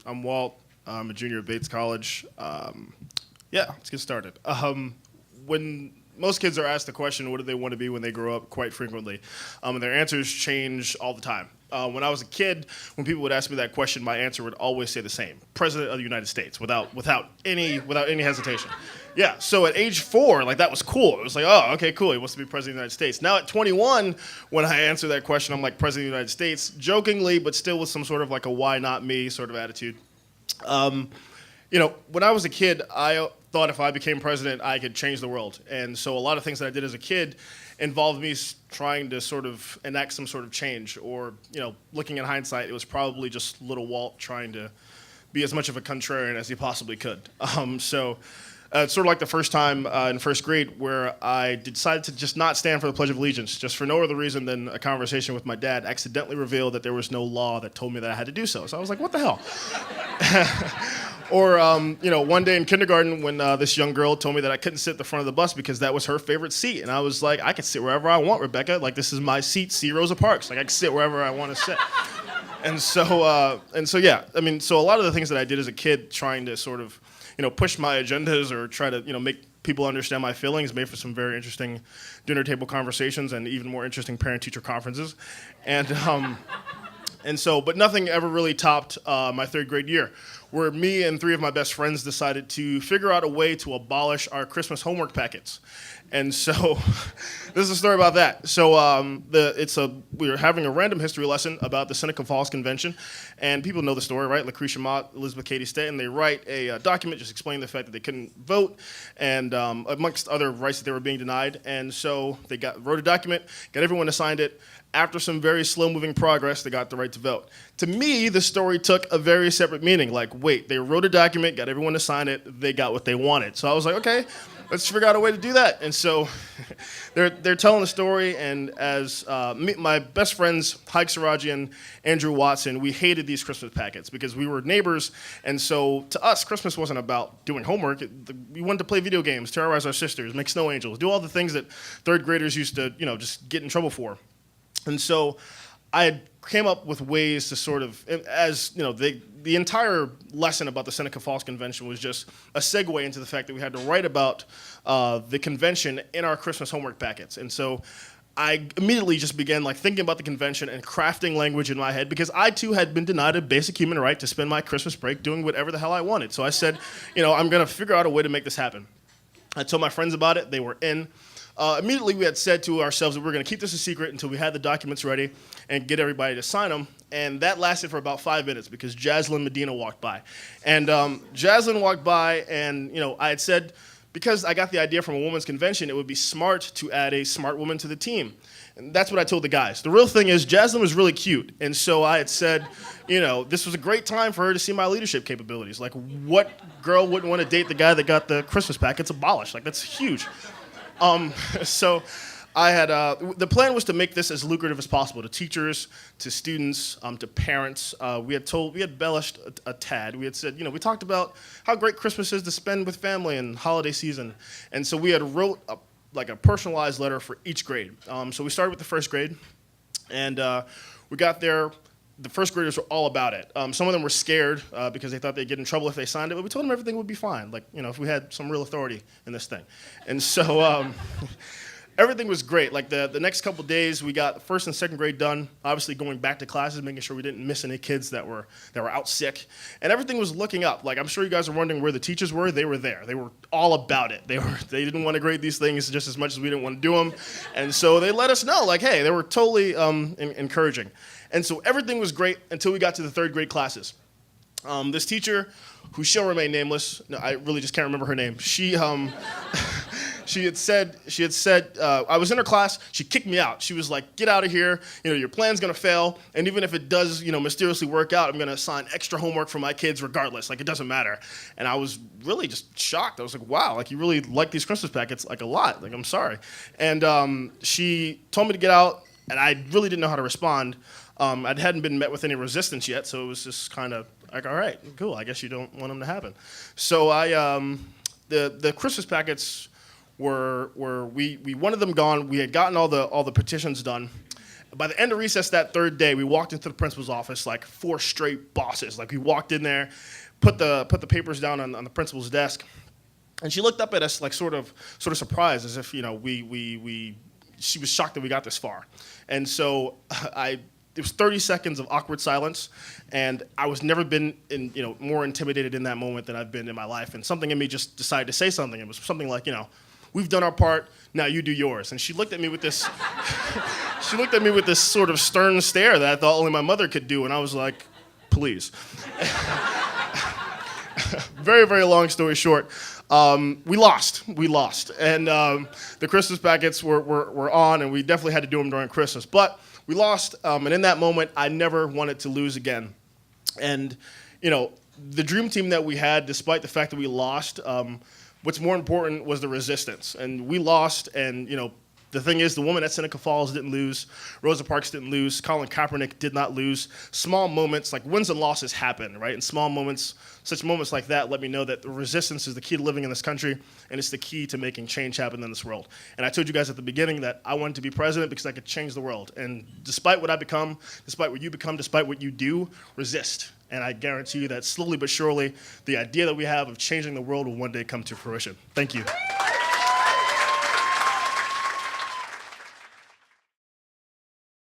I'm Walt. I'm a junior at Bates College. Yeah, let's get started. When most kids are asked the question, what do they want to be when they grow up, quite frequently, and their answers change all the time. When I was a kid, when people would ask me that question, my answer would always say the same: President of the United States, without any hesitation. Yeah. So at age 4, like that was cool. It was like, oh, okay, cool. He wants to be president of the United States. Now at 21, when I answer that question, I'm like president of the United States, jokingly, but still with some sort of like a why not me sort of attitude. When I was a kid, I thought if I became president, I could change the world. And so a lot of things that I did as a kid involved me trying to sort of enact some sort of change. Or, looking in hindsight, it was probably just little Walt trying to be as much of a contrarian as he possibly could. It's sort of like the first time in first grade where I decided to just not stand for the Pledge of Allegiance, just for no other reason than a conversation with my dad accidentally revealed that there was no law that told me that I had to do so. So I was like, what the hell? Or, one day in kindergarten when this young girl told me that I couldn't sit at the front of the bus because that was her favorite seat. And I was like, I can sit wherever I want, Rebecca. Like, this is my seat, see Rosa Parks. Like, I can sit wherever I want to sit. So a lot of the things that I did as a kid trying to sort of, push my agendas or try to, make people understand my feelings made for some very interesting dinner table conversations and even more interesting parent-teacher conferences. But nothing ever really topped my third grade year, where me and 3 of my best friends decided to figure out a way to abolish our Christmas homework packets. And so, this is a story about that. So, we were having a random history lesson about the Seneca Falls Convention, and people know the story, right? Lucretia Mott, Elizabeth Cady Stanton, they write a document just explaining the fact that they couldn't vote, and amongst other rights that they were being denied. And so, they wrote a document, got everyone to sign it. After some very slow-moving progress, they got the right to vote. To me, the story took a very separate meaning. Like, wait, they wrote a document, got everyone to sign it, they got what they wanted. So I was like, okay, let's figure out a way to do that. And so they're telling the story, and as my best friends, Hike Siraji and Andrew Watson, we hated these Christmas packets because we were neighbors, and so to us, Christmas wasn't about doing homework. We wanted to play video games, terrorize our sisters, make snow angels, do all the things that third graders used to, just get in trouble for. And so I came up with ways to sort of, the entire lesson about the Seneca Falls Convention was just a segue into the fact that we had to write about the convention in our Christmas homework packets. And so I immediately just began thinking about the convention and crafting language in my head because I too had been denied a basic human right to spend my Christmas break doing whatever the hell I wanted. So I said, I'm going to figure out a way to make this happen. I told my friends about it. They were in. Immediately, we had said to ourselves that we were going to keep this a secret until we had the documents ready and get everybody to sign them. And that lasted for about 5 minutes because Jaslyn Medina walked by. And Jaslyn walked by, and I had said, because I got the idea from a women's convention, it would be smart to add a smart woman to the team. And that's what I told the guys. The real thing is Jaslyn was really cute. And so I had said, this was a great time for her to see my leadership capabilities. Like, what girl wouldn't want to date the guy that got the Christmas packets abolished? Like, that's huge. So I had, the plan was to make this as lucrative as possible to teachers, to students, to parents. We had embellished a tad. We had said, we talked about how great Christmas is to spend with family and holiday season. And so we had wrote a personalized letter for each grade. So we started with the first grade, and we got there. The first graders were all about it. Some of them were scared because they thought they'd get in trouble if they signed it, but we told them everything would be fine, if we had some real authority in this thing. And so everything was great. The next couple days, we got first and second grade done, obviously going back to classes, making sure we didn't miss any kids that were out sick. And everything was looking up. I'm sure you guys are wondering where the teachers were. They were there. They were all about it. They didn't want to grade these things just as much as we didn't want to do them. And so they let us know, hey, they were totally encouraging. And so everything was great until we got to the third grade classes. This teacher, who shall remain nameless, no, I really just can't remember her name. She had said, I was in her class, she kicked me out. She was like, get out of here, your plan's gonna fail, and even if it does, mysteriously work out, I'm gonna assign extra homework for my kids regardless, it doesn't matter. And I was really just shocked. I was like, wow, you really like these Christmas packets, a lot, I'm sorry. And she told me to get out, and I really didn't know how to respond. I hadn't been met with any resistance yet, so it was just kind of all right, cool, I guess you don't want them to happen. So the Christmas packets we wanted them gone. We had gotten all the petitions done, By the end of recess that third day, we walked into the principal's office like 4 straight bosses. Like we walked in there, put the papers down on the principal's desk, and she looked up at us like sort of surprised, as if she was shocked that we got this far. And so it was 30 seconds of awkward silence, and I was never been more intimidated in that moment than I've been in my life. And something in me just decided to say something. It was something like, we've done our part, now you do yours. And she looked at me with this sort of stern stare that I thought only my mother could do, and I was like, please. Very, very long story short, we lost, and the Christmas packets were on, and we definitely had to do them during Christmas. But we lost, and in that moment, I never wanted to lose again. And the dream team that we had, despite the fact that we lost, what's more important was the resistance. And we lost, and the thing is, the woman at Seneca Falls didn't lose. Rosa Parks didn't lose. Colin Kaepernick did not lose. Small moments, like wins and losses happen, right? And small moments, such moments like that let me know that the resistance is the key to living in this country, and it's the key to making change happen in this world. And I told you guys at the beginning that I wanted to be president because I could change the world. And despite what I become, despite what you become, despite what you do, resist. And I guarantee you that slowly but surely, the idea that we have of changing the world will one day come to fruition. Thank you.